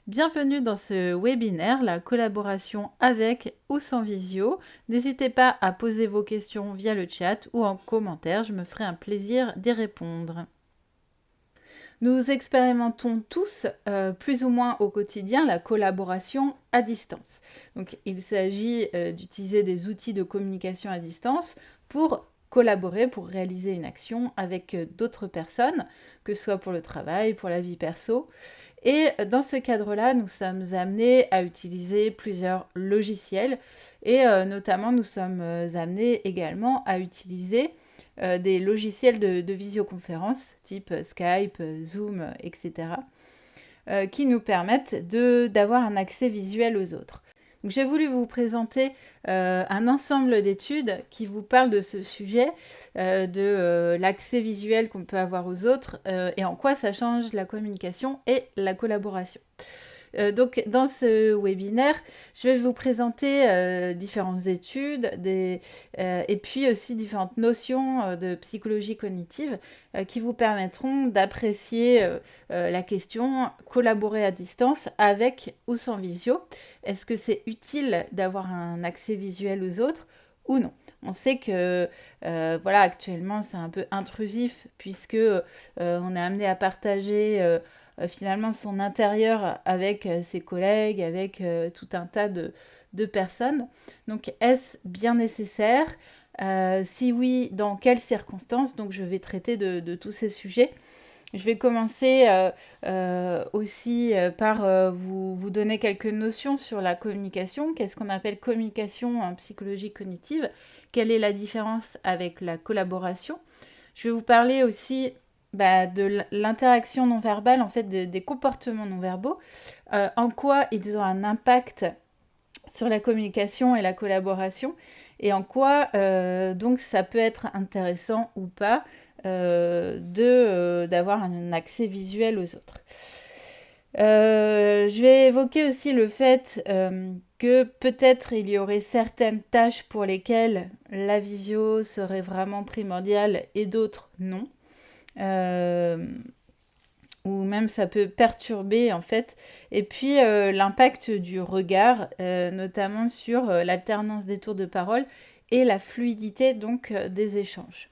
Bienvenue dans ce webinaire, la collaboration avec ou sans visio. N'hésitez pas à poser vos questions via le chat ou en commentaire, je me ferai un plaisir d'y répondre. Nous expérimentons tous, plus ou moins au quotidien, la collaboration à distance. Donc, il s'agit d'utiliser des outils de communication à distance pour collaborer, pour réaliser une action avec d'autres personnes, que ce soit pour le travail, pour la vie perso. Et dans ce cadre-là, nous sommes amenés à utiliser plusieurs logiciels et notamment nous sommes amenés également à utiliser des logiciels de visioconférence type Skype, Zoom, etc. Qui nous permettent d'avoir un accès visuel aux autres. Donc, j'ai voulu vous présenter un ensemble d'études qui vous parlent de ce sujet, de l'accès visuel qu'on peut avoir aux autres et en quoi ça change la communication et la collaboration. Donc, dans ce webinaire, je vais vous présenter différentes études et puis aussi différentes notions de psychologie cognitive qui vous permettront d'apprécier la question collaborer à distance avec ou sans visio. Est-ce que c'est utile d'avoir un accès visuel aux autres ou non? On sait que voilà, actuellement, c'est un peu intrusif puisque on est amené à partager finalement son intérieur avec ses collègues, avec tout un tas de personnes. Donc, est-ce bien nécessaire? Si oui, dans quelles circonstances? Donc, je vais traiter de tous ces sujets. Je vais commencer aussi par vous donner quelques notions sur la communication. Qu'est-ce qu'on appelle communication en psychologie cognitive? Quelle est la différence avec la collaboration? Je vais vous parler aussi de l'interaction non verbale, en fait, des comportements non verbaux, en quoi ils ont un impact sur la communication et la collaboration, et en quoi donc ça peut être intéressant ou pas d'avoir un accès visuel aux autres. Je vais évoquer aussi le fait que peut-être il y aurait certaines tâches pour lesquelles la visio serait vraiment primordiale et d'autres non. Ou même ça peut perturber en fait. Et puis l'impact du regard, notamment sur l'alternance des tours de parole et la fluidité donc des échanges.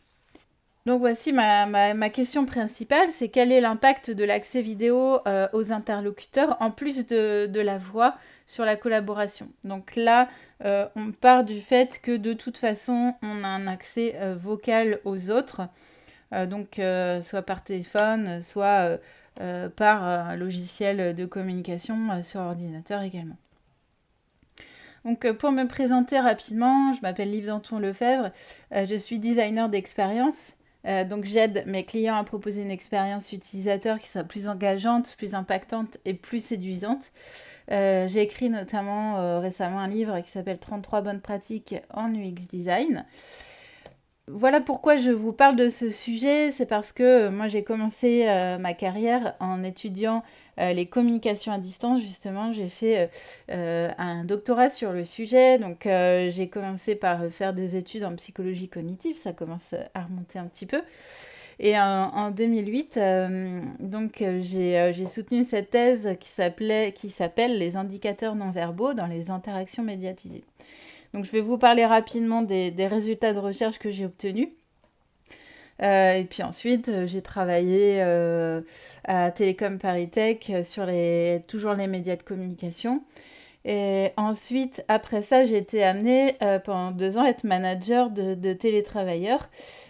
Donc voici ma question principale, c'est quel est l'impact de l'accès vidéo aux interlocuteurs en plus de la voix sur la collaboration. Donc là, on part du fait que de toute façon, on a un accès vocal aux autres, donc soit par téléphone, soit par un logiciel de communication sur ordinateur également. Donc pour me présenter rapidement, je m'appelle Liv Danton-Lefebvre, je suis designer d'expérience. Donc j'aide mes clients à proposer une expérience utilisateur qui soit plus engageante, plus impactante et plus séduisante. J'ai écrit notamment récemment un livre qui s'appelle 33 bonnes pratiques en UX design. Voilà pourquoi je vous parle de ce sujet, c'est parce que moi j'ai commencé ma carrière en étudiant les communications à distance, justement. J'ai fait un doctorat sur le sujet, donc j'ai commencé par faire des études en psychologie cognitive, ça commence à remonter un petit peu. Et en 2008, j'ai soutenu cette thèse qui s'appelle Les indicateurs non verbaux dans les interactions médiatisées. Donc, je vais vous parler rapidement des résultats de recherche que j'ai obtenus. Et puis ensuite, j'ai travaillé à Télécom Paris Tech sur toujours les médias de communication. Et ensuite, après ça, j'ai été amenée pendant 2 ans à être manager de télétravailleurs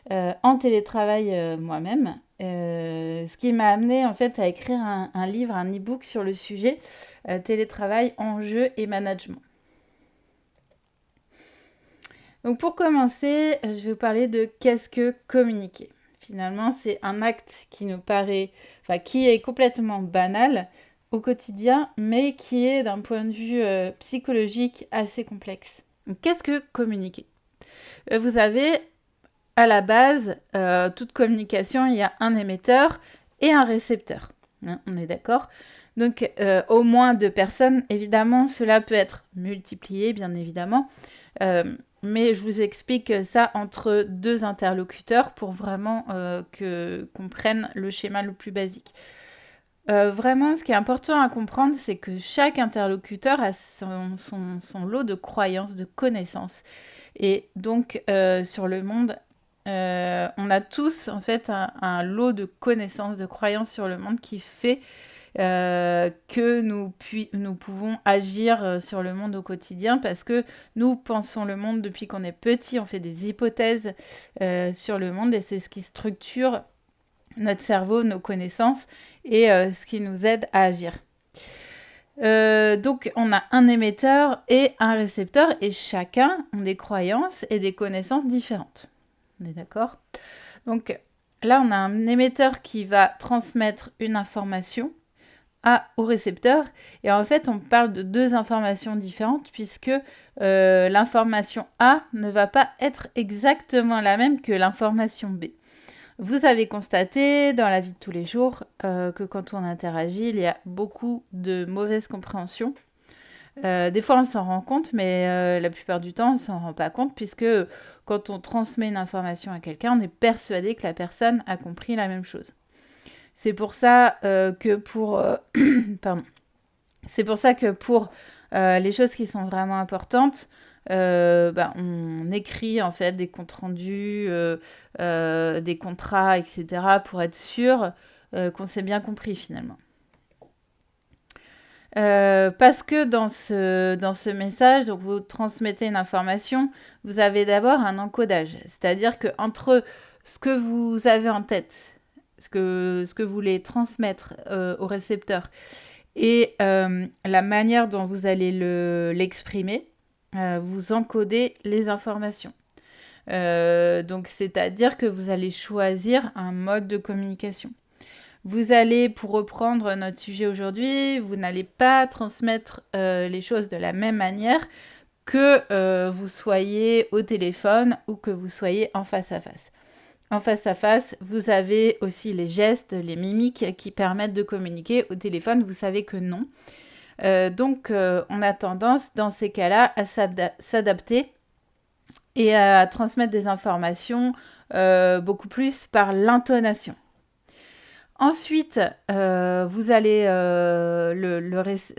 en télétravail moi-même. Ce qui m'a amenée en fait à écrire un livre, un e-book sur le sujet télétravail, enjeux et management. Donc pour commencer, je vais vous parler de qu'est-ce que communiquer. Finalement, c'est un acte qui nous paraît, qui est complètement banal au quotidien, mais qui est d'un point de vue psychologique assez complexe. Donc qu'est-ce que communiquer? Vous avez à la base, toute communication, il y a un émetteur et un récepteur. Hein, on est d'accord? Donc au moins 2 personnes, évidemment, cela peut être multiplié, bien évidemment. Mais je vous explique ça entre 2 interlocuteurs pour vraiment qu'on prenne le schéma le plus basique. vraiment, ce qui est important à comprendre, c'est que chaque interlocuteur a son lot de croyances, de connaissances. Et donc, sur le monde, on a tous, en fait, un lot de connaissances, de croyances sur le monde qui fait que nous pouvons agir sur le monde au quotidien parce que nous pensons le monde depuis qu'on est petit, on fait des hypothèses sur le monde et c'est ce qui structure notre cerveau, nos connaissances et ce qui nous aide à agir. Donc, on a un émetteur et un récepteur et chacun ont des croyances et des connaissances différentes. On est d'accord? Donc, là, on a un émetteur qui va transmettre une information au récepteur. Et en fait, on parle de deux informations différentes puisque l'information A ne va pas être exactement la même que l'information B. Vous avez constaté dans la vie de tous les jours que quand on interagit, il y a beaucoup de mauvaise compréhension. Des fois, on s'en rend compte, mais la plupart du temps, on ne s'en rend pas compte puisque quand on transmet une information à quelqu'un, on est persuadé que la personne a compris la même chose. C'est pour ça que pour pardon. C'est pour ça que pour les choses qui sont vraiment importantes, on écrit en fait des comptes rendus, des contrats, etc. pour être sûr qu'on s'est bien compris finalement. Parce que dans ce message, donc vous transmettez une information, vous avez d'abord un encodage. C'est-à-dire qu'entre ce que vous avez en tête, ce que vous voulez transmettre au récepteur et la manière dont vous allez l'exprimer, vous encodez les informations. Donc, c'est-à-dire que vous allez choisir un mode de communication. Vous allez, pour reprendre notre sujet aujourd'hui, vous n'allez pas transmettre les choses de la même manière que vous soyez au téléphone ou que vous soyez en face à face. En face à face, vous avez aussi les gestes, les mimiques qui permettent de communiquer. Au téléphone, vous savez que non. Donc, on a tendance, dans ces cas-là, à s'adapter et à transmettre des informations beaucoup plus par l'intonation. Ensuite, vous allez,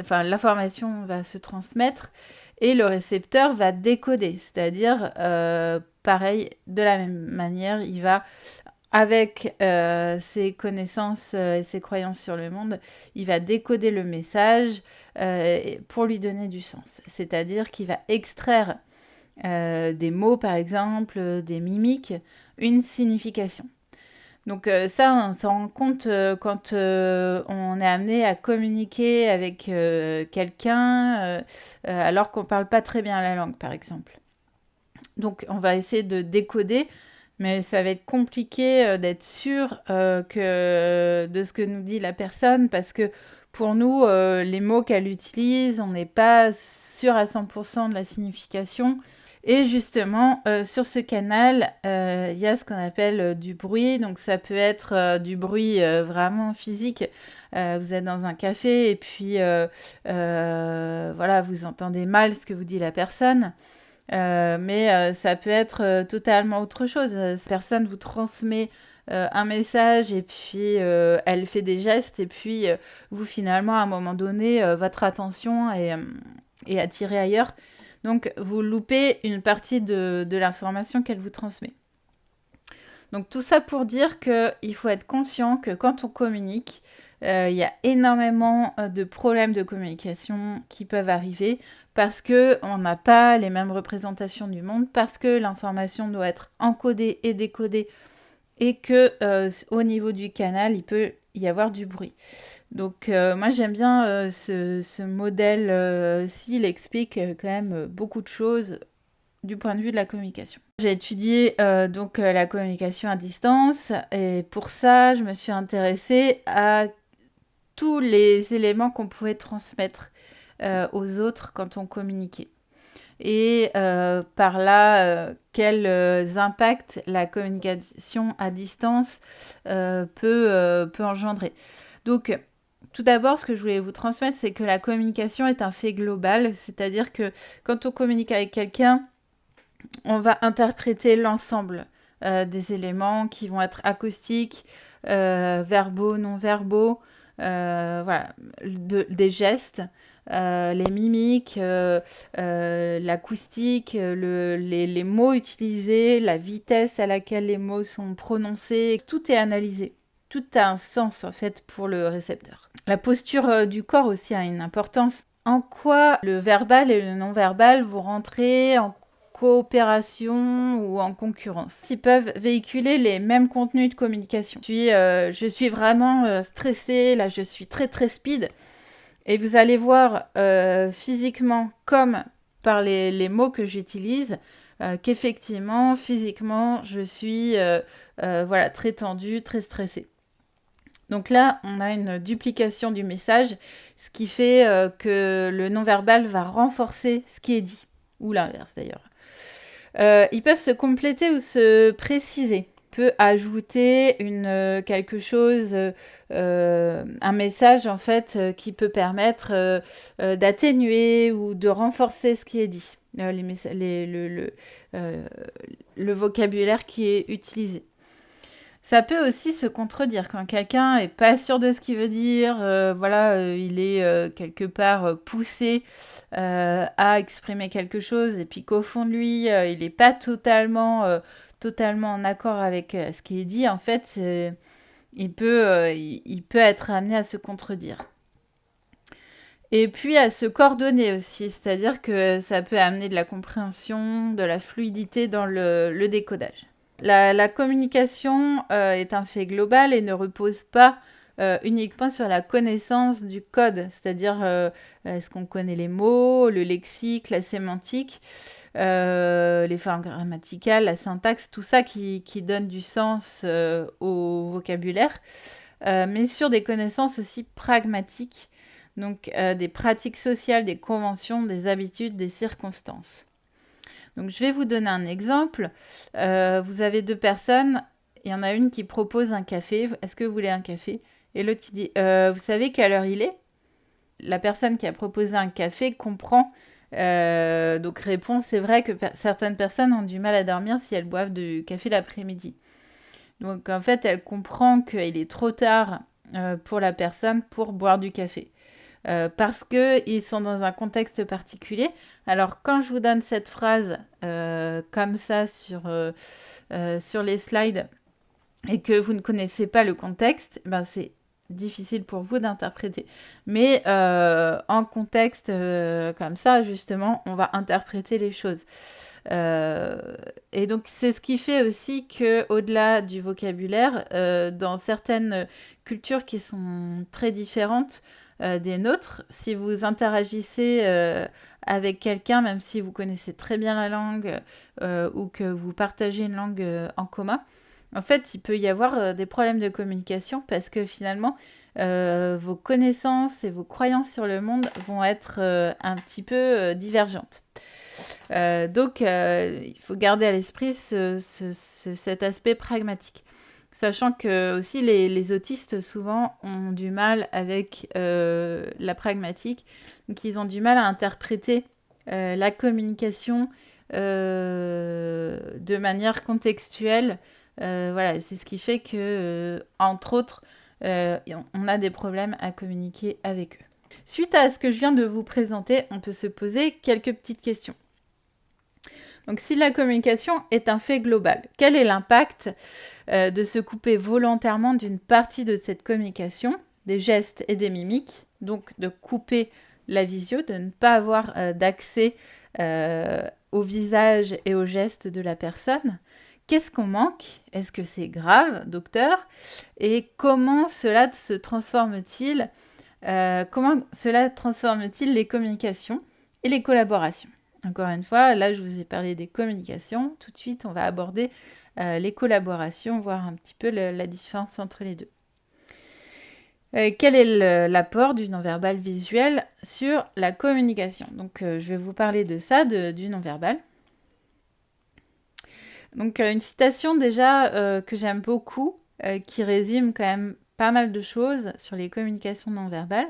l'information va se transmettre et le récepteur va décoder, c'est-à-dire, pareil, de la même manière, il va, avec ses connaissances et ses croyances sur le monde, il va décoder le message pour lui donner du sens. C'est-à-dire qu'il va extraire des mots, par exemple, des mimiques, une signification. Donc ça, on s'en rend compte quand on est amené à communiquer avec quelqu'un alors qu'on ne parle pas très bien la langue, par exemple. Donc on va essayer de décoder, mais ça va être compliqué d'être sûr de ce que nous dit la personne, parce que pour nous, les mots qu'elle utilise, on n'est pas sûr à 100% de la signification. Et justement, sur ce canal, il y a ce qu'on appelle du bruit. Donc ça peut être du bruit vraiment physique. Vous êtes dans un café et puis voilà, vous entendez mal ce que vous dit la personne. Mais ça peut être totalement autre chose. Cette personne vous transmet un message et puis elle fait des gestes et puis vous finalement à un moment donné votre attention est attirée ailleurs. Donc, vous loupez une partie de l'information qu'elle vous transmet. Donc, tout ça pour dire qu'il faut être conscient que quand on communique, il y a énormément de problèmes de communication qui peuvent arriver parce qu'on n'a pas les mêmes représentations du monde, parce que l'information doit être encodée et décodée et qu'au niveau du canal, il peut y avoir du bruit. Donc moi j'aime bien ce modèle-ci, il explique quand même beaucoup de choses du point de vue de la communication. J'ai étudié la communication à distance et pour ça je me suis intéressée à tous les éléments qu'on pouvait transmettre aux autres quand on communiquait. Et par là, quels impacts la communication à distance peut engendrer. Donc, tout d'abord, ce que je voulais vous transmettre, c'est que la communication est un fait global, c'est-à-dire que quand on communique avec quelqu'un, on va interpréter l'ensemble des éléments qui vont être acoustiques, verbaux, non verbaux, voilà, des gestes, les mimiques, l'acoustique, les mots utilisés, la vitesse à laquelle les mots sont prononcés, tout est analysé. Tout a un sens en fait pour le récepteur. La posture du corps aussi a une importance. En quoi le verbal et le non-verbal vont rentrer en coopération ou en concurrence. Ils peuvent véhiculer les mêmes contenus de communication. Je suis vraiment stressée, là je suis très très speed. Et vous allez voir physiquement comme par les mots que j'utilise qu'effectivement, physiquement, je suis voilà, très tendue, très stressée. Donc là, on a une duplication du message, ce qui fait que le non-verbal va renforcer ce qui est dit, ou l'inverse d'ailleurs. Ils peuvent se compléter ou se préciser. On peut ajouter quelque chose, un message en fait, qui peut permettre d'atténuer ou de renforcer ce qui est dit, le vocabulaire qui est utilisé. Ça peut aussi se contredire quand quelqu'un est pas sûr de ce qu'il veut dire, il est quelque part poussé à exprimer quelque chose et puis qu'au fond de lui, il n'est pas totalement en accord avec ce qui est dit. En fait, il peut être amené à se contredire. Et puis à se coordonner aussi, c'est-à-dire que ça peut amener de la compréhension, de la fluidité dans le décodage. La communication est un fait global et ne repose pas uniquement sur la connaissance du code, c'est-à-dire est-ce qu'on connaît les mots, le lexique, la sémantique, les formes grammaticales, la syntaxe, tout ça qui donne du sens au vocabulaire, mais sur des connaissances aussi pragmatiques, donc des pratiques sociales, des conventions, des habitudes, des circonstances. Donc, je vais vous donner un exemple. Vous avez deux personnes. Il y en a une qui propose un café. Est-ce que vous voulez un café? Et l'autre qui dit, vous savez quelle heure il est? La personne qui a proposé un café comprend, donc répond, c'est vrai que certaines personnes ont du mal à dormir si elles boivent du café l'après-midi. Donc, en fait, elle comprend qu'il est trop tard pour la personne pour boire du café. Parce qu'ils sont dans un contexte particulier. Alors, quand je vous donne cette phrase comme ça sur les slides et que vous ne connaissez pas le contexte, ben c'est difficile pour vous d'interpréter. Mais en contexte comme ça, justement, on va interpréter les choses. Et donc, c'est ce qui fait aussi qu'au-delà du vocabulaire, dans certaines cultures qui sont très différentes, des nôtres, si vous interagissez avec quelqu'un, même si vous connaissez très bien la langue ou que vous partagez une langue en commun, en fait, il peut y avoir des problèmes de communication parce que finalement, vos connaissances et vos croyances sur le monde vont être un petit peu divergentes. Donc, il faut garder à l'esprit cet aspect pragmatique. Sachant que aussi les autistes souvent ont du mal avec la pragmatique, donc ils ont du mal à interpréter la communication de manière contextuelle. Voilà, c'est ce qui fait que, entre autres, on a des problèmes à communiquer avec eux. Suite à ce que je viens de vous présenter, on peut se poser quelques petites questions. Donc, si la communication est un fait global, quel est l'impact de se couper volontairement d'une partie de cette communication, des gestes et des mimiques, donc de couper la visio, de ne pas avoir d'accès au visage et aux gestes de la personne? Qu'est-ce qu'on manque? Est-ce que c'est grave, docteur? Et comment cela se transforme-t-il les communications et les collaborations? Encore une fois, là, je vous ai parlé des communications. Tout de suite, on va aborder les collaborations, voir un petit peu la différence entre les deux. Quel est l'apport du non-verbal visuel sur la communication? Donc, je vais vous parler de ça, du non-verbal. Donc, une citation déjà que j'aime beaucoup, qui résume quand même pas mal de choses sur les communications non-verbales.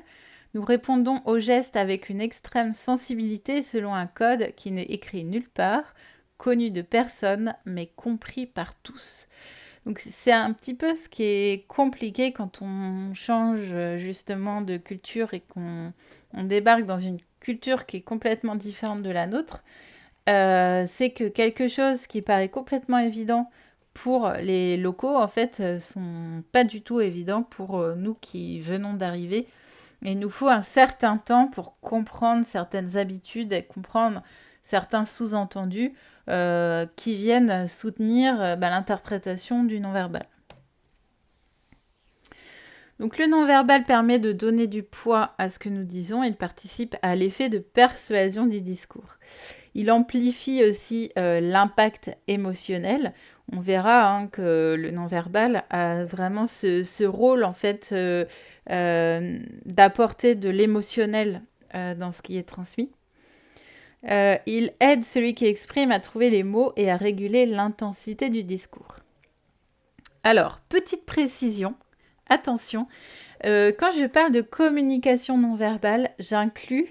Nous répondons aux gestes avec une extrême sensibilité selon un code qui n'est écrit nulle part, connu de personne, mais compris par tous. Donc c'est un petit peu ce qui est compliqué quand on change justement de culture et qu'on débarque dans une culture qui est complètement différente de la nôtre. C'est que quelque chose qui paraît complètement évident pour les locaux, en fait, sont pas du tout évidents pour nous qui venons d'arriver. Et il nous faut un certain temps pour comprendre certaines habitudes et comprendre certains sous-entendus qui viennent soutenir l'interprétation du non-verbal. Donc le non-verbal permet de donner du poids à ce que nous disons et il participe à l'effet de persuasion du discours. Il amplifie aussi l'impact émotionnel. On verra que le non-verbal a vraiment ce rôle en fait d'apporter de l'émotionnel dans ce qui est transmis. Il aide celui qui exprime à trouver les mots et à réguler l'intensité du discours. Alors, petite précision, attention, quand je parle de communication non verbale, j'inclus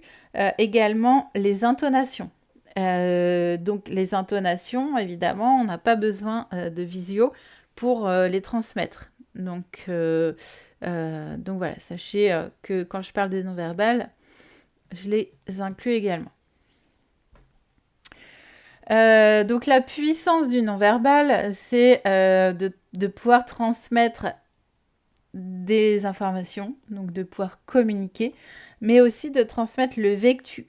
également les intonations. Donc les intonations, évidemment, on n'a pas besoin de visio pour les transmettre. Donc voilà, sachez que quand je parle de non-verbal, je les inclus également. Donc la puissance du non-verbal, c'est de pouvoir transmettre des informations, donc de pouvoir communiquer, mais aussi de transmettre le vécu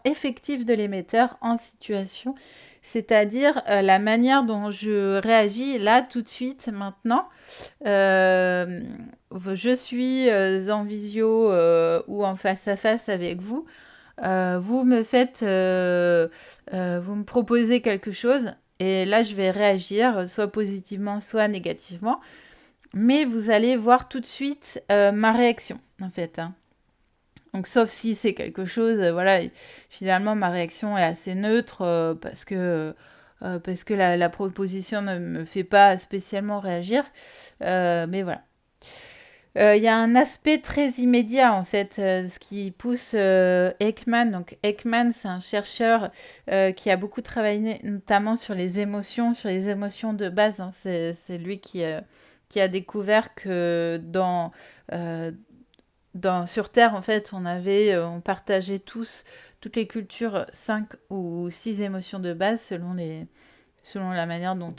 effectif de l'émetteur en situation, c'est-à-dire la manière dont je réagis là, tout de suite, maintenant. Je suis en visio ou en face-à-face avec vous. Vous me proposez quelque chose et là, je vais réagir, soit positivement, soit négativement. Mais vous allez voir tout de suite ma réaction, en fait. Donc, sauf si c'est quelque chose, voilà, finalement, ma réaction est assez neutre parce que la proposition ne me fait pas spécialement réagir. Mais voilà. Il y a un aspect très immédiat, en fait, ce qui pousse Ekman. Donc, Ekman, c'est un chercheur qui a beaucoup travaillé, notamment sur les émotions de base. Hein. C'est lui qui a découvert que sur Terre, en fait, on partageait toutes les cultures, 5 ou 6 émotions de base selon la manière dont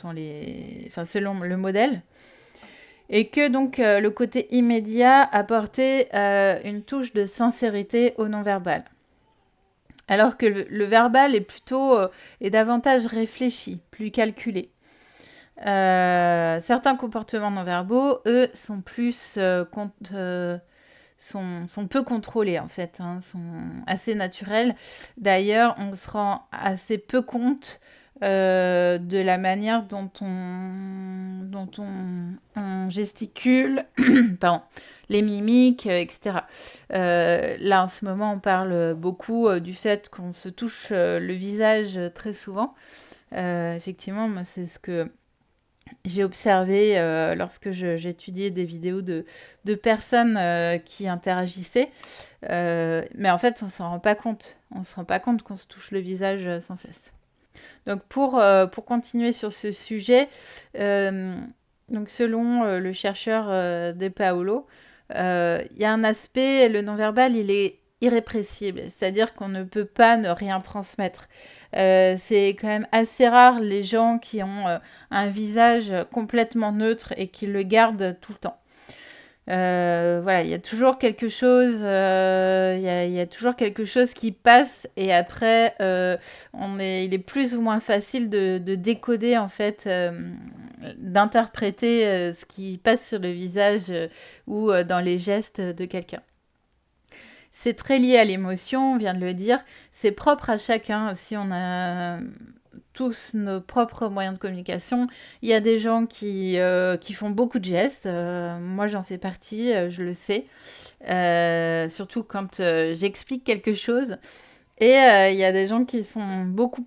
selon le modèle. Et que donc le côté immédiat apportait une touche de sincérité au non-verbal. Alors que le verbal est davantage réfléchi, plus calculé. Certains comportements non-verbaux, eux, sont peu contrôlés en fait, sont assez naturels. D'ailleurs, on se rend assez peu compte de la manière dont on gesticule, pardon, les mimiques, etc. Là, en ce moment, on parle beaucoup du fait qu'on se touche le visage très souvent. Effectivement, moi, c'est ce que j'ai observé lorsque j'étudiais des vidéos de personnes qui interagissaient. Mais en fait, on ne s'en rend pas compte. On ne se rend pas compte qu'on se touche le visage sans cesse. Donc pour continuer sur ce sujet, donc selon le chercheur De Paolo, il y a un aspect, le non-verbal, il est irrépressible, c'est-à-dire qu'on ne peut pas ne rien transmettre. C'est quand même assez rare les gens qui ont un visage complètement neutre et qui le gardent tout le temps. Voilà, il y a toujours quelque chose, il y a toujours quelque chose qui passe et après, il est plus ou moins facile de décoder en fait, d'interpréter ce qui passe sur le visage ou dans les gestes de quelqu'un. C'est très lié à l'émotion, on vient de le dire. C'est propre à chacun. Si on a tous nos propres moyens de communication, il y a des gens qui font beaucoup de gestes. Moi, j'en fais partie, je le sais. Surtout quand j'explique quelque chose. Et il y a des gens qui sont beaucoup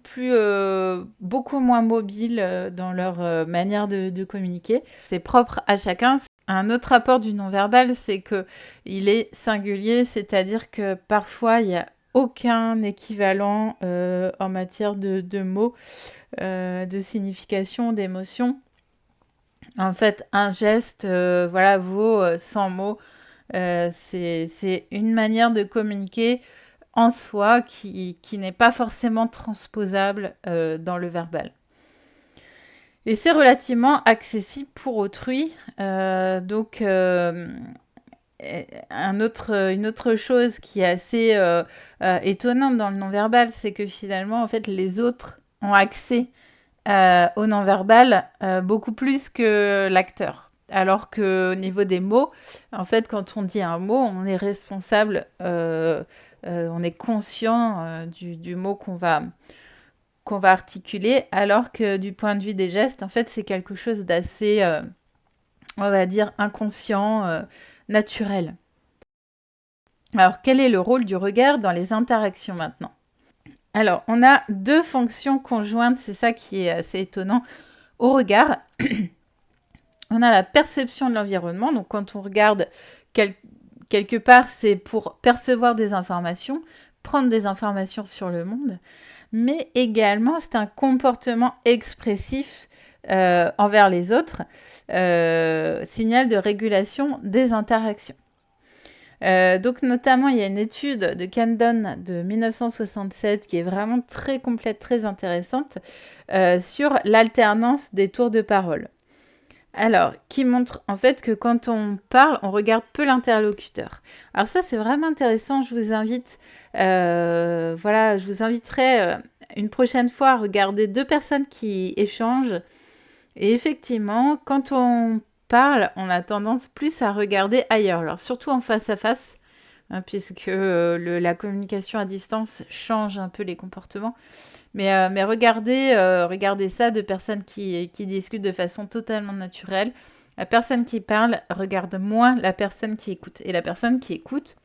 moins mobiles dans leur manière de communiquer. C'est propre à chacun. Un autre apport du non-verbal, c'est qu'il est singulier, c'est-à-dire que parfois, il n'y a aucun équivalent en matière de mots, de signification, d'émotion. En fait, un geste, voilà, vaut 100 mots. C'est une manière de communiquer en soi qui n'est pas forcément transposable dans le verbal. Et c'est relativement accessible pour autrui. Une autre chose qui est assez étonnante dans le non-verbal, c'est que finalement, en fait, les autres ont accès au non-verbal beaucoup plus que l'acteur. Alors qu'au niveau des mots, en fait, quand on dit un mot, on est responsable, on est conscient du mot qu'on va articuler, alors que du point de vue des gestes, en fait, c'est quelque chose d'assez, on va dire, inconscient, naturel. Alors, quel est le rôle du regard dans les interactions maintenant? Alors, on a deux fonctions conjointes, c'est ça qui est assez étonnant. Au regard, on a la perception de l'environnement. Donc, quand on regarde quelque part, c'est pour percevoir des informations, prendre des informations sur le monde. Mais également, c'est un comportement expressif envers les autres, signal de régulation des interactions. Donc notamment, il y a une étude de Camden de 1967 qui est vraiment très complète, très intéressante, sur l'alternance des tours de parole. Alors, qui montre en fait que quand on parle, on regarde peu l'interlocuteur. Alors ça, c'est vraiment intéressant. Je vous invite, je vous inviterai une prochaine fois à regarder deux personnes qui échangent. Et effectivement, quand on parle, on a tendance plus à regarder ailleurs. Alors surtout en face à face, hein, puisque la communication à distance change un peu les comportements. Mais regardez ça de personnes qui discutent de façon totalement naturelle. La personne qui parle regarde moins la personne qui écoute. Et la personne qui écoute,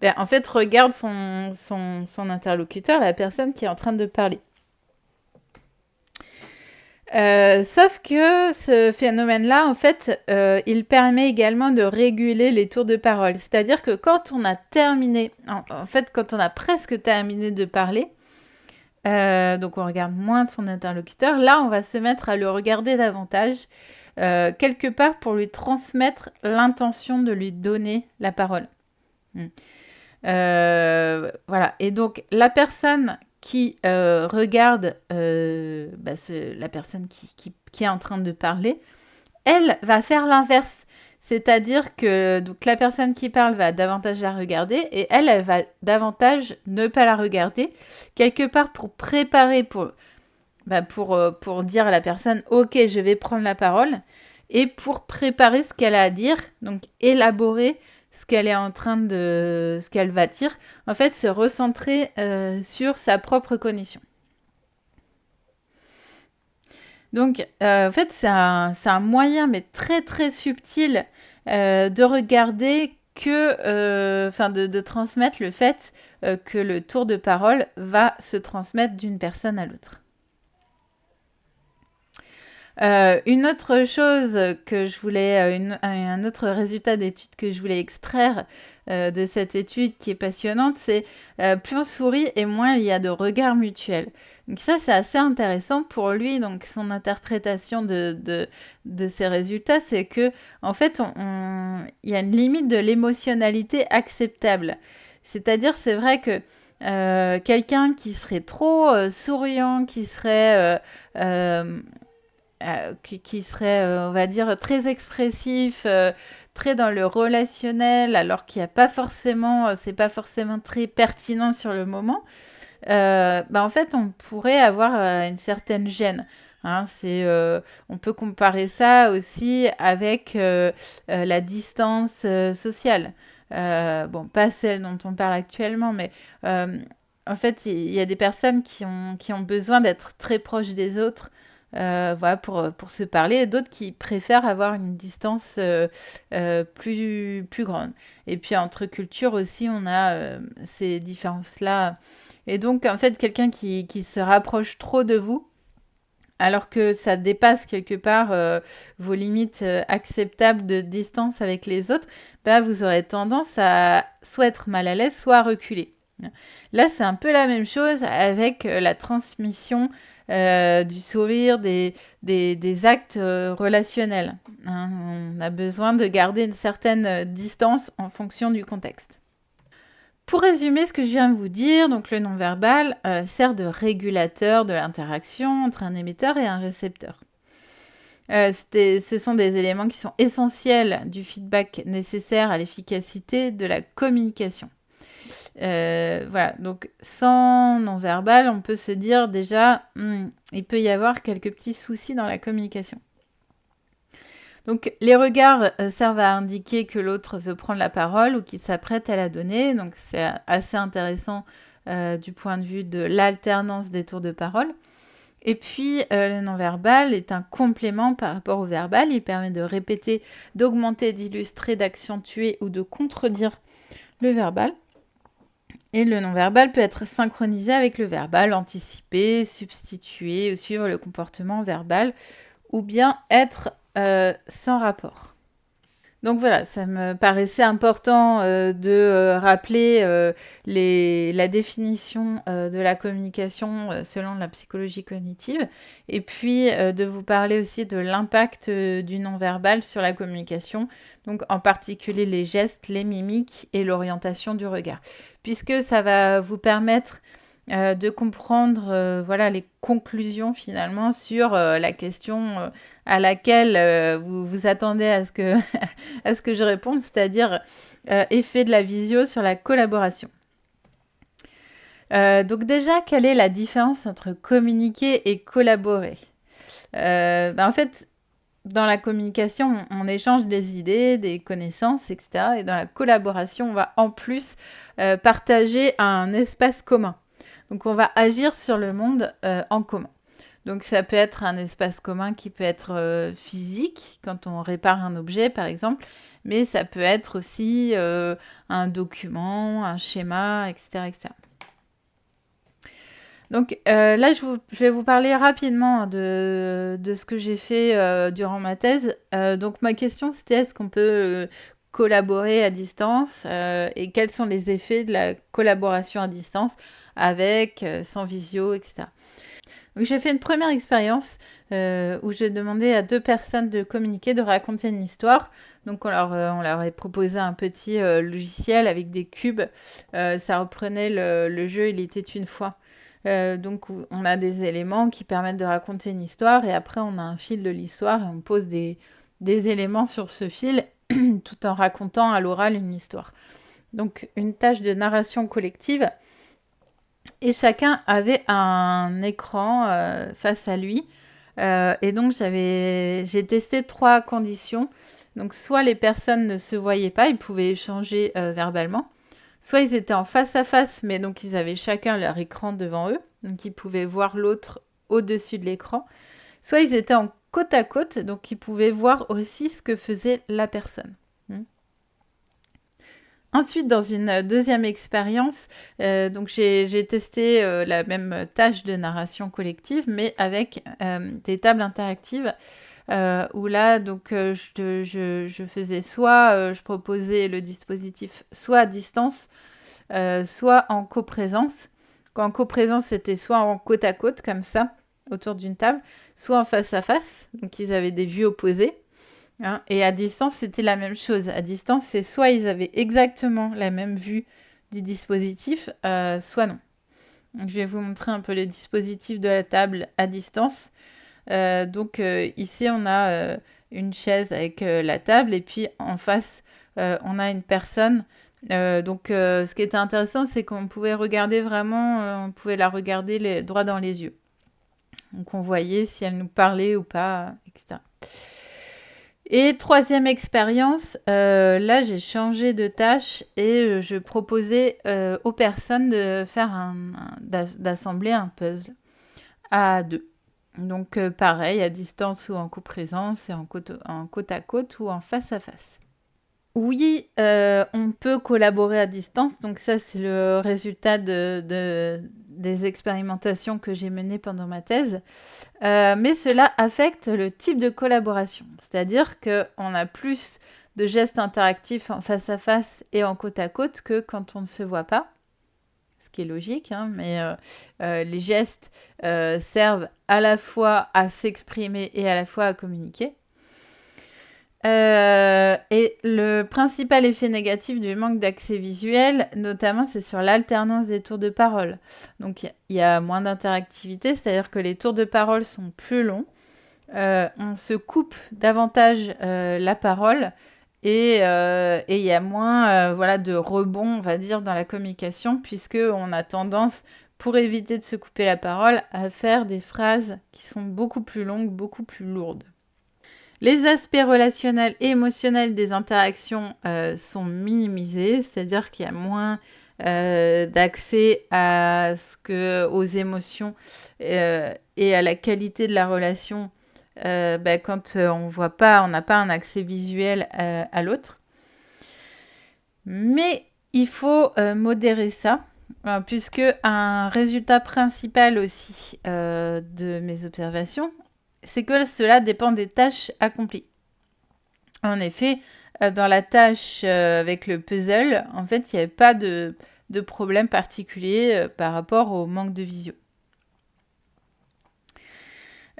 en fait, regarde son interlocuteur, la personne qui est en train de parler. Sauf que ce phénomène-là, en fait, il permet également de réguler les tours de parole. C'est-à-dire que quand on a terminé, quand on a presque terminé de parler, donc on regarde moins son interlocuteur, là on va se mettre à le regarder davantage, quelque part pour lui transmettre l'intention de lui donner la parole. Voilà, et donc la personne qui regarde la personne qui est en train de parler, elle va faire l'inverse. C'est-à-dire que donc, la personne qui parle va davantage la regarder et elle va davantage ne pas la regarder, quelque part pour préparer, pour dire à la personne « Ok, je vais prendre la parole » et pour préparer ce qu'elle a à dire, donc élaborer ce qu'elle va dire, en fait, se recentrer sur sa propre cognition. Donc, en fait, c'est un moyen, mais très très subtil, de regarder de transmettre le fait que le tour de parole va se transmettre d'une personne à l'autre. Une autre chose que je voulais, un autre résultat d'étude que je voulais extraire de cette étude qui est passionnante, c'est plus on sourit et moins il y a de regards mutuels. Donc ça, c'est assez intéressant pour lui. Donc son interprétation de ces résultats, c'est que en fait, il y a une limite de l'émotionnalité acceptable. C'est-à-dire, c'est vrai que quelqu'un qui serait trop souriant, qui serait qui serait, on va dire, très expressif, très dans le relationnel, alors qu'il n'y a pas forcément, c'est pas forcément très pertinent sur le moment, en fait, on pourrait avoir une certaine gêne. Hein, on peut comparer ça aussi avec la distance sociale. Bon, pas celle dont on parle actuellement, mais en fait, il y a des personnes qui ont besoin d'être très proches des autres, voilà, pour se parler, et d'autres qui préfèrent avoir une distance plus grande. Et puis entre cultures aussi, on a ces différences-là. Et donc, en fait, quelqu'un qui se rapproche trop de vous, alors que ça dépasse quelque part vos limites acceptables de distance avec les autres, vous aurez tendance à soit être mal à l'aise, soit à reculer. Là, c'est un peu la même chose avec la transmission du sourire, des actes relationnels, hein. On a besoin de garder une certaine distance en fonction du contexte. Pour résumer ce que je viens de vous dire, donc le non-verbal sert de régulateur de l'interaction entre un émetteur et un récepteur. Ce sont des éléments qui sont essentiels du feedback nécessaire à l'efficacité de la communication. Voilà, donc sans non-verbal, on peut se dire déjà, il peut y avoir quelques petits soucis dans la communication. Donc les regards servent à indiquer que l'autre veut prendre la parole ou qu'il s'apprête à la donner, donc c'est assez intéressant du point de vue de l'alternance des tours de parole. Et puis, le non-verbal est un complément par rapport au verbal. Il permet de répéter, d'augmenter, d'illustrer, d'accentuer ou de contredire le verbal. Et le non-verbal peut être synchronisé avec le verbal, anticiper, substituer ou suivre le comportement verbal, ou bien être sans rapport. Donc voilà, ça me paraissait important de rappeler la définition de la communication selon la psychologie cognitive et puis de vous parler aussi de l'impact du non-verbal sur la communication, donc en particulier les gestes, les mimiques et l'orientation du regard, puisque ça va vous permettre de comprendre voilà, les conclusions finalement sur la question à laquelle vous vous attendez à ce que, à ce que je réponde, c'est-à-dire effet de la visio sur la collaboration. Donc déjà, quelle est la différence entre communiquer et collaborer? En fait, dans la communication, on échange des idées, des connaissances, etc. Et dans la collaboration, on va en plus partager un espace commun. Donc on va agir sur le monde en commun. Donc ça peut être un espace commun qui peut être physique, quand on répare un objet par exemple, mais ça peut être aussi un document, un schéma, etc. etc. Donc là, je vais vous parler rapidement de ce que j'ai fait durant ma thèse. Donc ma question, c'était est-ce qu'on peut collaborer à distance et quels sont les effets de la collaboration à distance avec, sans visio, etc. Donc j'ai fait une première expérience où j'ai demandé à 2 personnes de communiquer, de raconter une histoire. Donc on leur a proposé un petit logiciel avec des cubes. Ça reprenait le jeu Il était une fois. Donc on a des éléments qui permettent de raconter une histoire et après on a un fil de l'histoire et on pose des éléments sur ce fil tout en racontant à l'oral une histoire. Donc une tâche de narration collective et chacun avait un écran face à lui. Et donc j'ai testé 3 conditions. Donc soit les personnes ne se voyaient pas, ils pouvaient échanger verbalement. Soit ils étaient en face à face, mais donc ils avaient chacun leur écran devant eux, donc ils pouvaient voir l'autre au-dessus de l'écran. Soit ils étaient en côte à côte, donc ils pouvaient voir aussi ce que faisait la personne. Ensuite, dans une deuxième expérience, donc j'ai testé la même tâche de narration collective, mais avec des tables interactives où là, donc, je faisais soit, je proposais le dispositif soit à distance, soit en coprésence. En coprésence, c'était soit en côte à côte, comme ça, autour d'une table, soit en face à face, donc ils avaient des vues opposées. Hein, et à distance, c'était la même chose. À distance, c'est soit ils avaient exactement la même vue du dispositif, soit non. Donc, je vais vous montrer un peu le dispositif de la table à distance. Ici, on a une chaise avec la table et puis en face, on a une personne. Ce qui était intéressant, c'est qu'on pouvait regarder vraiment, on pouvait la regarder droit dans les yeux. Donc, on voyait si elle nous parlait ou pas, etc. Et troisième expérience, là j'ai changé de tâche et je proposais aux personnes de faire d'assembler un puzzle à 2. Donc pareil, à distance ou en coprésence, et en côte à côte ou en face à face. Oui, on peut collaborer à distance, donc ça c'est le résultat des expérimentations que j'ai menées pendant ma thèse. Mais cela affecte le type de collaboration, c'est-à-dire qu'on a plus de gestes interactifs en face à face et en côte à côte que quand on ne se voit pas. ce qui est logique, hein, mais les gestes servent à la fois à s'exprimer et à la fois à communiquer. Et le principal effet négatif du manque d'accès visuel, notamment, c'est sur l'alternance des tours de parole. Donc, il y a moins d'interactivité, c'est-à-dire que les tours de parole sont plus longs. On se coupe davantage la parole et il y a moins voilà, de rebond, on va dire, dans la communication, puisqu'on a tendance, pour éviter de se couper la parole, à faire des phrases qui sont beaucoup plus longues, beaucoup plus lourdes. Les aspects relationnels et émotionnels des interactions sont minimisés, c'est-à-dire qu'il y a moins d'accès aux émotions et à la qualité de la relation quand on voit pas, on n'a pas un accès visuel à l'autre. Mais il faut modérer ça, puisque un résultat principal aussi de mes observations, c'est que cela dépend des tâches accomplies. En effet, dans la tâche avec le puzzle, en fait, il n'y avait pas de problème particulier par rapport au manque de visio.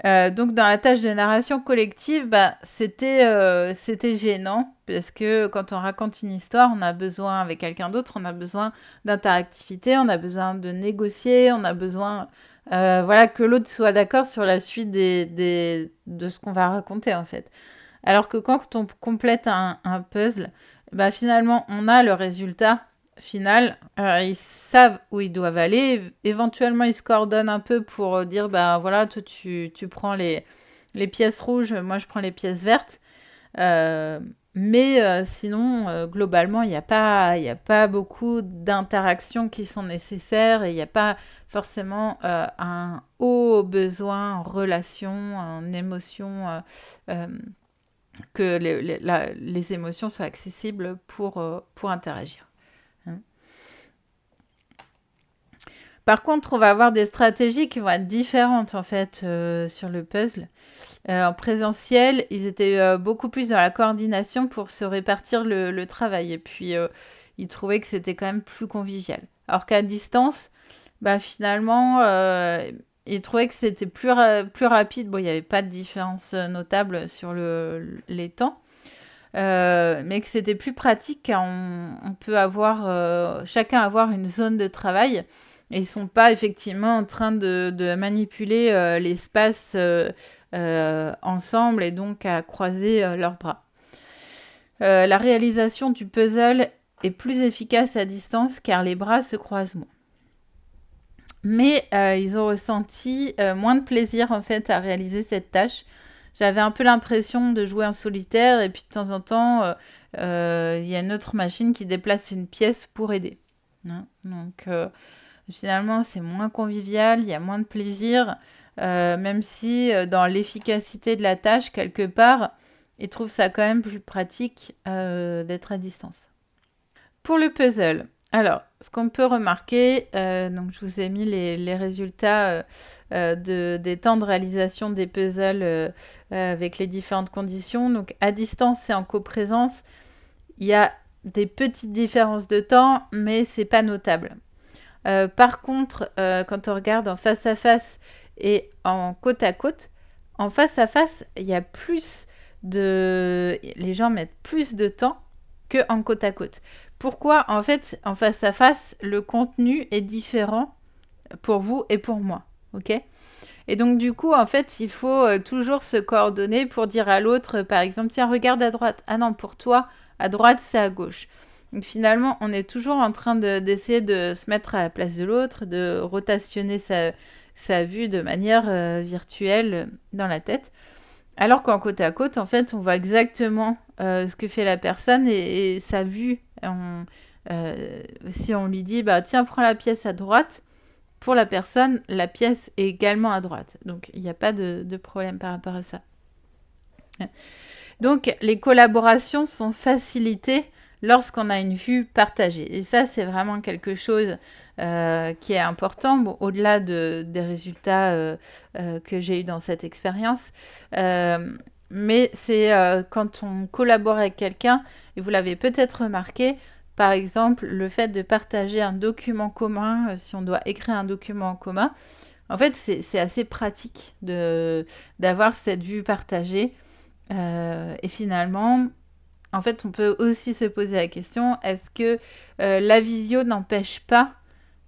Donc dans la tâche de narration collective, c'était gênant parce que quand on raconte une histoire, on a besoin, avec quelqu'un d'autre, on a besoin d'interactivité, on a besoin de négocier, on a besoin que l'autre soit d'accord sur la suite de ce qu'on va raconter en fait. Alors que quand on complète un puzzle, finalement on a le résultat final, ils savent où ils doivent aller. Éventuellement, ils se coordonnent un peu pour dire, voilà, toi, tu prends les pièces rouges, moi, je prends les pièces vertes. Mais sinon, globalement, il n'y a pas beaucoup d'interactions qui sont nécessaires et il n'y a pas forcément un haut besoin en relation, en émotion, que les émotions soient accessibles pour interagir. Par contre, on va avoir des stratégies qui vont être différentes en fait sur le puzzle. En présentiel, ils étaient beaucoup plus dans la coordination pour se répartir le travail. Et puis, ils trouvaient que c'était quand même plus convivial. Alors qu'à distance, finalement, ils trouvaient que c'était plus rapide. Bon, il n'y avait pas de différence notable sur les temps. Mais que c'était plus pratique car on peut chacun avoir une zone de travail. Et ils ne sont pas effectivement en train de manipuler l'espace ensemble et donc à croiser leurs bras. La réalisation du puzzle est plus efficace à distance car les bras se croisent moins. Mais ils ont ressenti moins de plaisir en fait à réaliser cette tâche. J'avais un peu l'impression de jouer en solitaire et puis de temps en temps, il y a une autre machine qui déplace une pièce pour aider. Hein, donc finalement, c'est moins convivial, il y a moins de plaisir, même si dans l'efficacité de la tâche, quelque part, ils trouvent ça quand même plus pratique d'être à distance. Pour le puzzle, alors, ce qu'on peut remarquer, donc je vous ai mis les résultats des temps de réalisation des puzzles avec les différentes conditions. Donc, à distance et en coprésence, il y a des petites différences de temps, mais c'est pas notable. Par contre, quand on regarde en face à face et en côte à côte, en face à face, il y a les gens mettent plus de temps qu'en côte à côte. Pourquoi ? En fait, en face à face, le contenu est différent pour vous et pour moi. Ok ? Et donc, du coup, en fait, il faut toujours se coordonner pour dire à l'autre, par exemple, tiens, regarde à droite. Ah non, pour toi, à droite, c'est à gauche. Donc, finalement, on est toujours en train d'essayer de se mettre à la place de l'autre, de rotationner sa vue de manière virtuelle dans la tête. Alors qu'en côte à côte, en fait, on voit exactement ce que fait la personne et sa vue. Si on lui dit, tiens, prends la pièce à droite, pour la personne, la pièce est également à droite. Donc, il n'y a pas de problème par rapport à ça. Donc, les collaborations sont facilitées lorsqu'on a une vue partagée. Et ça, c'est vraiment quelque chose qui est important, au-delà des résultats que j'ai eus dans cette expérience. Mais c'est quand on collabore avec quelqu'un, et vous l'avez peut-être remarqué, par exemple, le fait de partager un document commun, si on doit écrire un document en commun, en fait, c'est assez pratique d'avoir cette vue partagée. Et finalement, en fait, on peut aussi se poser la question, est-ce que la visio n'empêche pas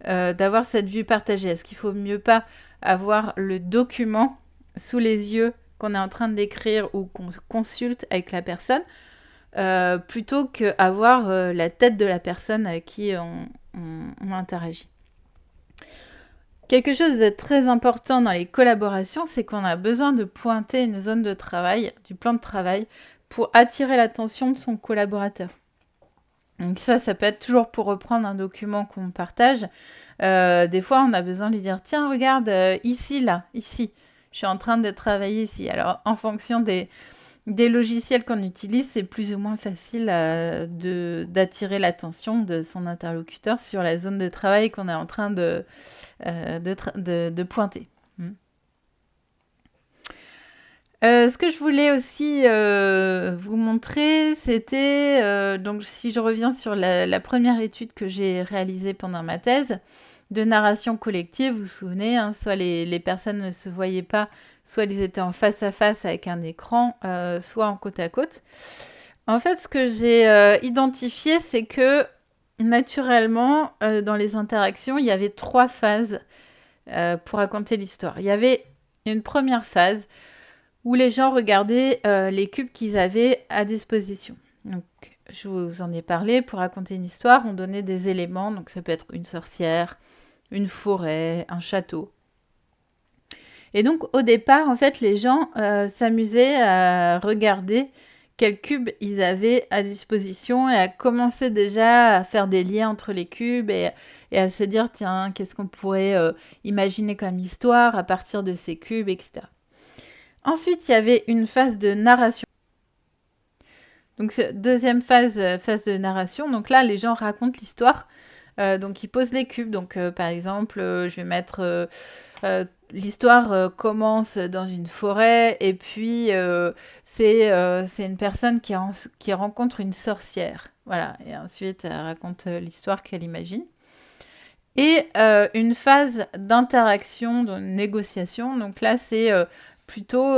d'avoir cette vue partagée? Est-ce qu'il faut mieux pas avoir le document sous les yeux qu'on est en train d'écrire ou qu'on consulte avec la personne, plutôt qu'avoir la tête de la personne avec qui on interagit? Quelque chose de très important dans les collaborations, c'est qu'on a besoin de pointer une zone de travail, du plan de travail, pour attirer l'attention de son collaborateur. Donc ça peut être toujours pour reprendre un document qu'on partage. Des fois, on a besoin de lui dire, tiens, regarde, ici, là, ici, je suis en train de travailler ici. Alors, en fonction des logiciels qu'on utilise, c'est plus ou moins facile d'attirer l'attention de son interlocuteur sur la zone de travail qu'on est en train de pointer. Ce que je voulais aussi vous montrer, c'était, donc si je reviens sur la première étude que j'ai réalisée pendant ma thèse, de narration collective, vous vous souvenez, hein, soit les personnes ne se voyaient pas, soit ils étaient en face à face avec un écran, soit en côte à côte. En fait, ce que j'ai identifié, c'est que naturellement, dans les interactions, il y avait 3 phases pour raconter l'histoire. Il y avait une première phase où les gens regardaient les cubes qu'ils avaient à disposition. Donc, je vous en ai parlé, pour raconter une histoire, on donnait des éléments, donc ça peut être une sorcière, une forêt, un château. Et donc, au départ, en fait, les gens s'amusaient à regarder quels cubes ils avaient à disposition et à commencer déjà à faire des liens entre les cubes et à se dire, tiens, qu'est-ce qu'on pourrait imaginer comme histoire à partir de ces cubes, etc. Ensuite, il y avait une phase de narration. Donc, deuxième phase de narration. Donc là, les gens racontent l'histoire. Donc, ils posent les cubes. Donc, par exemple, je vais mettre... l'histoire commence dans une forêt et puis c'est une personne qui rencontre une sorcière. Voilà. Et ensuite, elle raconte l'histoire qu'elle imagine. Et une phase d'interaction, de négociation. Donc là, c'est plutôt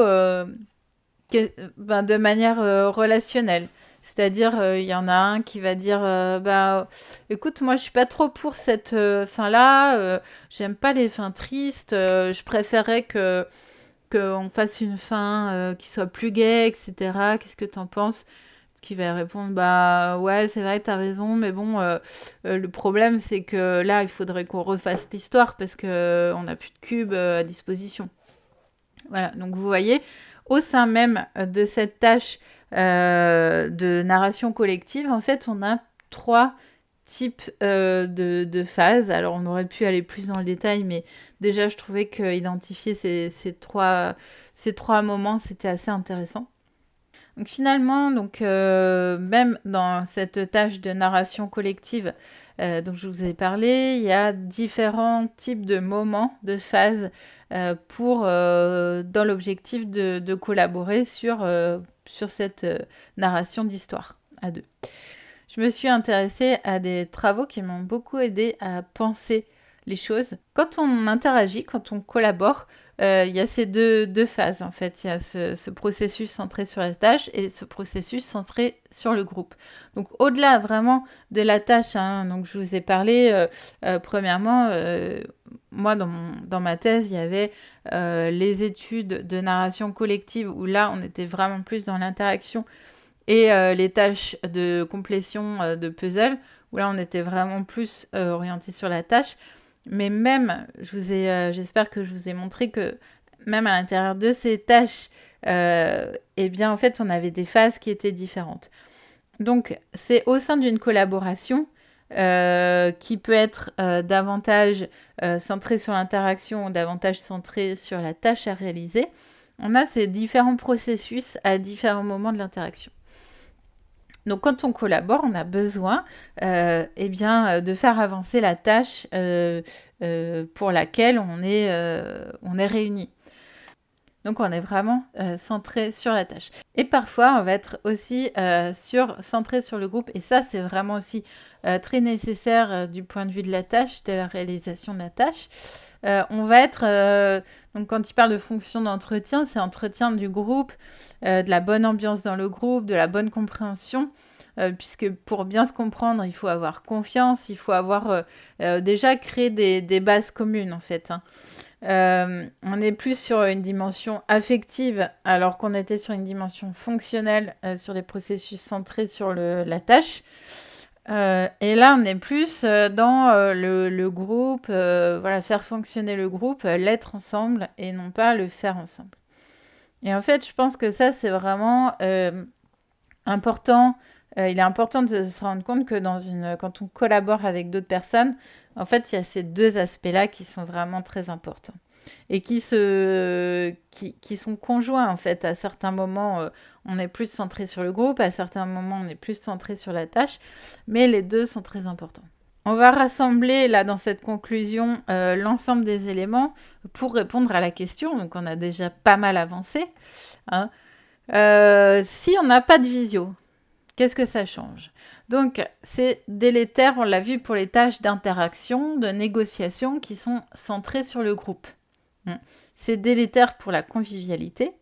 de manière relationnelle. C'est-à-dire, il y en a un qui va dire, écoute, moi, je suis pas trop pour cette fin-là. J'aime pas les fins tristes. Je préférerais qu'on fasse une fin qui soit plus gaie, etc. Qu'est-ce que t'en penses? Qui va répondre, bah ouais, c'est vrai, t'as raison, mais bon, le problème, c'est que là, il faudrait qu'on refasse l'histoire parce que on n'a plus de cubes à disposition. Voilà, donc vous voyez, au sein même de cette tâche de narration collective, en fait, on a 3 types de phases. Alors, on aurait pu aller plus dans le détail, mais déjà, je trouvais qu'identifier ces trois moments, c'était assez intéressant. Donc finalement, même dans cette tâche de narration collective dont je vous ai parlé, il y a différents types de moments, de phases dans l'objectif de collaborer sur cette narration d'histoire à deux. Je me suis intéressée à des travaux qui m'ont beaucoup aidé à penser les choses. Quand on interagit, quand on collabore, il y a ces deux phases en fait. Il y a ce processus centré sur la tâche et ce processus centré sur le groupe. Donc au-delà vraiment de la tâche, hein, donc je vous ai parlé premièrement, moi dans ma thèse, il y avait les études de narration collective où là on était vraiment plus dans l'interaction et les tâches de complétion de puzzle où là on était vraiment plus orienté sur la tâche. Mais même, j'espère que je vous ai montré que même à l'intérieur de ces tâches, eh bien, en fait, on avait des phases qui étaient différentes. Donc, c'est au sein d'une collaboration qui peut être davantage centrée sur l'interaction ou davantage centrée sur la tâche à réaliser. On a ces différents processus à différents moments de l'interaction. Donc, quand on collabore, on a besoin de faire avancer la tâche pour laquelle on est réunis. Donc on est vraiment centré sur la tâche. Et parfois, on va être aussi centré sur le groupe. Et ça, c'est vraiment aussi très nécessaire du point de vue de la tâche, de la réalisation de la tâche. On va être, donc quand il parle de fonction d'entretien, c'est entretien du groupe, de la bonne ambiance dans le groupe, de la bonne compréhension. Puisque pour bien se comprendre, il faut avoir confiance, il faut avoir déjà créé des bases communes en fait. Hein. On est plus sur une dimension affective alors qu'on était sur une dimension fonctionnelle sur les processus centrés sur la tâche. Et là, on est plus dans le groupe, voilà, faire fonctionner le groupe, l'être ensemble et non pas le faire ensemble. Et en fait, je pense que ça, c'est vraiment important. Il est important de se rendre compte que quand on collabore avec d'autres personnes, en fait, il y a ces deux aspects-là qui sont vraiment très importants et qui sont conjoints en fait. À certains moments, on est plus centré sur le groupe, à certains moments, on est plus centré sur la tâche, mais les deux sont très importants. On va rassembler là dans cette conclusion l'ensemble des éléments pour répondre à la question. Donc on a déjà pas mal avancé. Hein. Si on n'a pas de visio, qu'est-ce que ça change? Donc, c'est délétère, on l'a vu, pour les tâches d'interaction, de négociation qui sont centrées sur le groupe. C'est délétère pour la convivialité.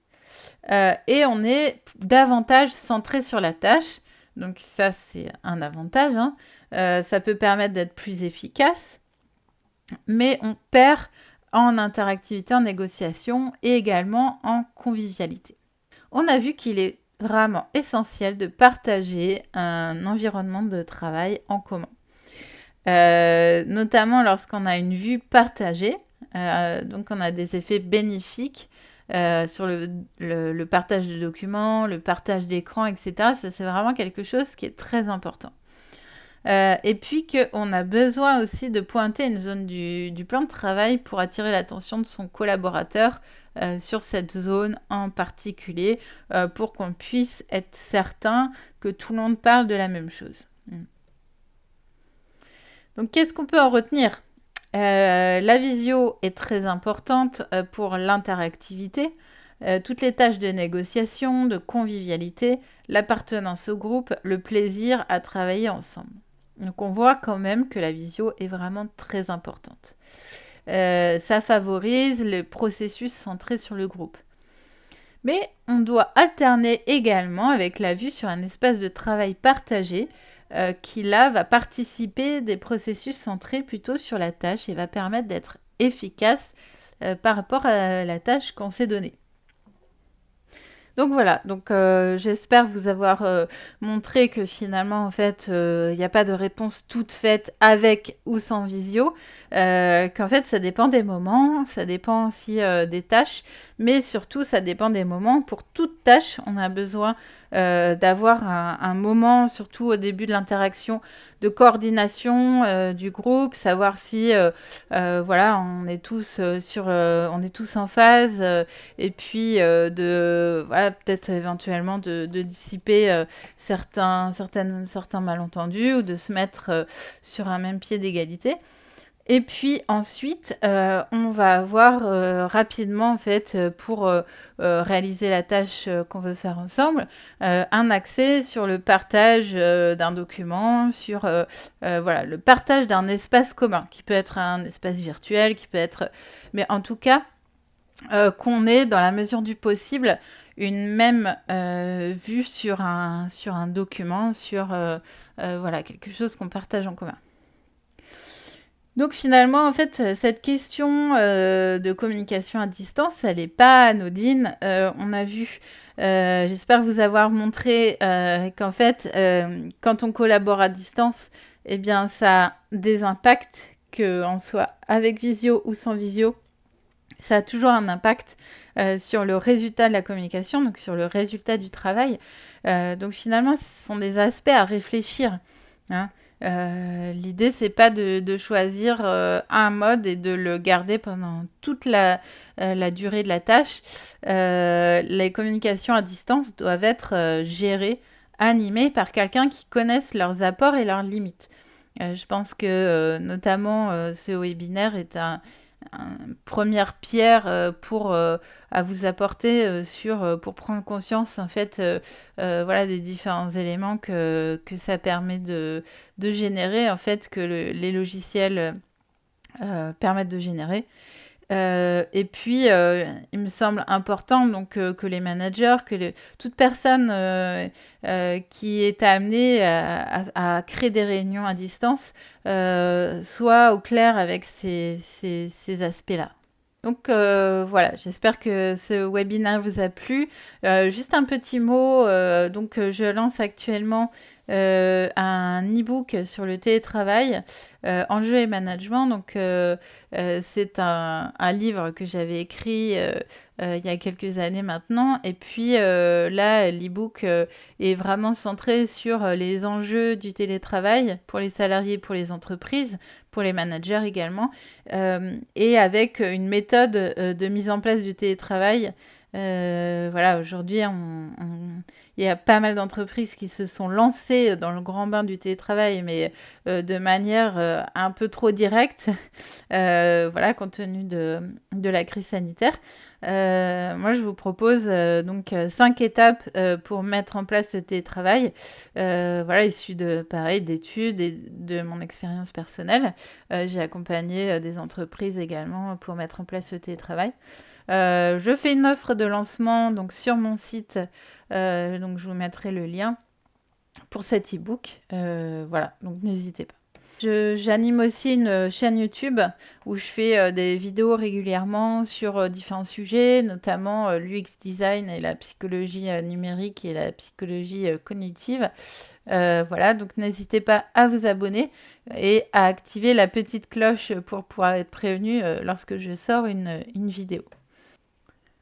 Et on est davantage centré sur la tâche. Donc ça, c'est un avantage. Hein. Ça peut permettre d'être plus efficace. Mais on perd en interactivité, en négociation et également en convivialité. On a vu qu'il est vraiment essentiel de partager un environnement de travail en commun. Notamment lorsqu'on a une vue partagée, donc on a des effets bénéfiques sur le partage de documents, le partage d'écran, etc. Ça, c'est vraiment quelque chose qui est très important. Et puis qu'on a besoin aussi de pointer une zone du plan de travail pour attirer l'attention de son collaborateur sur cette zone en particulier pour qu'on puisse être certain que tout le monde parle de la même chose. Donc, qu'est-ce qu'on peut en retenir? La visio est très importante pour l'interactivité, toutes les tâches de négociation, de convivialité, l'appartenance au groupe, le plaisir à travailler ensemble. Donc on voit quand même que la visio est vraiment très importante. Ça favorise le processus centré sur le groupe. Mais on doit alterner également avec la vue sur un espace de travail partagé qui là va participer des processus centrés plutôt sur la tâche et va permettre d'être efficace par rapport à la tâche qu'on s'est donnée. Donc voilà, j'espère vous avoir montré que finalement en fait il n'y a pas de réponse toute faite avec ou sans visio, qu'en fait ça dépend des moments, ça dépend aussi des tâches, mais surtout ça dépend des moments. Pour toute tâche, on a besoin d'avoir un moment, surtout au début de l'interaction, de coordination du groupe, savoir si voilà, on est tous on est tous en phase, et puis voilà, peut-être éventuellement de dissiper certains malentendus ou de se mettre sur un même pied d'égalité. Et puis ensuite, on va avoir rapidement, en fait, pour réaliser la tâche qu'on veut faire ensemble, un accès sur le partage d'un document, sur voilà, le partage d'un espace commun, qui peut être un espace virtuel, qui peut être... Mais en tout cas, qu'on ait, dans la mesure du possible, une même vue sur un document, sur voilà, quelque chose qu'on partage en commun. Donc finalement, en fait, cette question de communication à distance, elle n'est pas anodine. On a vu, j'espère vous avoir montré qu'en fait, quand on collabore à distance, eh bien, ça a des impacts, qu'on soit avec visio ou sans visio. Ça a toujours un impact sur le résultat de la communication, donc sur le résultat du travail. Donc finalement, ce sont des aspects à réfléchir. Hein. L'idée, c'est pas de choisir un mode et de le garder pendant toute la durée de la tâche. Les communications à distance doivent être gérées, animées par quelqu'un qui connaisse leurs apports et leurs limites. Je pense que notamment ce webinaire est première pierre à vous apporter pour prendre conscience en fait voilà, des différents éléments que ça permet de générer, en fait, que les logiciels permettent de générer. Et puis, il me semble important donc que les managers, toute personne qui est amenée à créer des réunions à distance soit au clair avec ces aspects-là. Donc voilà, j'espère que ce webinaire vous a plu. Juste un petit mot, donc je lance actuellement un e-book sur le télétravail, enjeux et management. Donc c'est un livre que j'avais écrit il y a quelques années maintenant. Et puis là, l'e-book est vraiment centré sur les enjeux du télétravail pour les salariés, pour les entreprises, pour les managers également, et avec une méthode de mise en place du télétravail. Voilà, aujourd'hui, il y a pas mal d'entreprises qui se sont lancées dans le grand bain du télétravail, mais de manière un peu trop directe, voilà, compte tenu de la crise sanitaire. Moi, je vous propose donc 5 étapes pour mettre en place ce télétravail, voilà, issu pareil, d'études et de mon expérience personnelle. J'ai accompagné des entreprises également pour mettre en place ce télétravail. Je fais une offre de lancement donc sur mon site, donc je vous mettrai le lien pour cet e-book. Voilà, donc n'hésitez pas. J'anime aussi une chaîne YouTube où je fais des vidéos régulièrement sur différents sujets, notamment l'UX design et la psychologie numérique et la psychologie cognitive. Voilà, donc n'hésitez pas à vous abonner et à activer la petite cloche pour pouvoir être prévenu lorsque je sors une vidéo.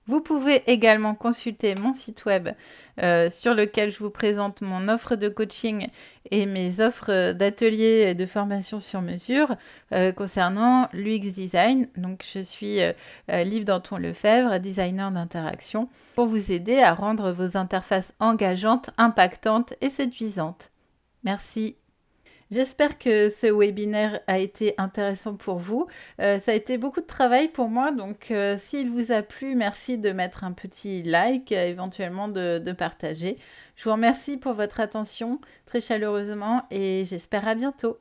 Vous pouvez également consulter mon site web sur lequel je vous présente mon offre de coaching et mes offres d'ateliers et de formation sur mesure concernant l'UX design. Donc, je suis Liv Danton-Lefebvre, designer d'interaction, pour vous aider à rendre vos interfaces engageantes, impactantes et séduisantes. Merci. J'espère que ce webinaire a été intéressant pour vous. Ça a été beaucoup de travail pour moi, donc s'il vous a plu, merci de mettre un petit like, éventuellement de partager. Je vous remercie pour votre attention très chaleureusement et j'espère à bientôt.